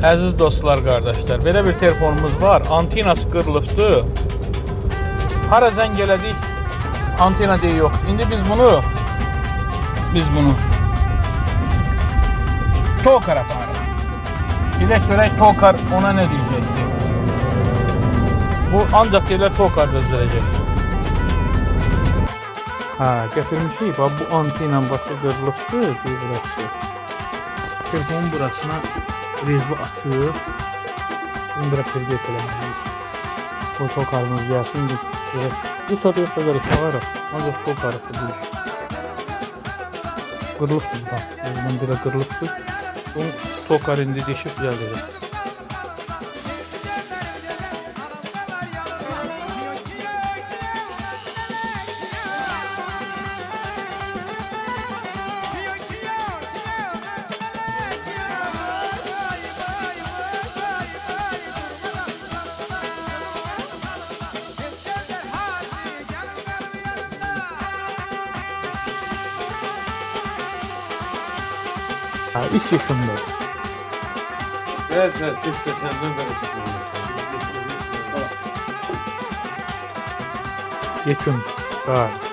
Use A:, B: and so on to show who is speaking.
A: Əziz dostlar, qardaşlar, belə bir telefonumuz var. Antenası qırılıbdır. Hara zəng elədik, antena deyə yox. İndi biz bunu Tokar aparırıq. Bilək görək Tokar ona nə deyəcəkdir. Bu ancaq deyirlər Tokar düzələcək. Gətirmişik. Bu antena başa qırılıbdır. Burası. Telefonun burasına rezbi atıyor. Bunu biraz terbiye eləmeliyiz. Bu Tokarımız gəlsin. Bu satıyor kadar var. Ancaq Tokarı değil. Qırılıbdır bu. Bundan biri qırılıbdır. Bu Tokar indi deşib düzəldəcək. İş yıkımdır.
B: Evet, işte senden böyle çıkmalı.
A: Yekun. Var.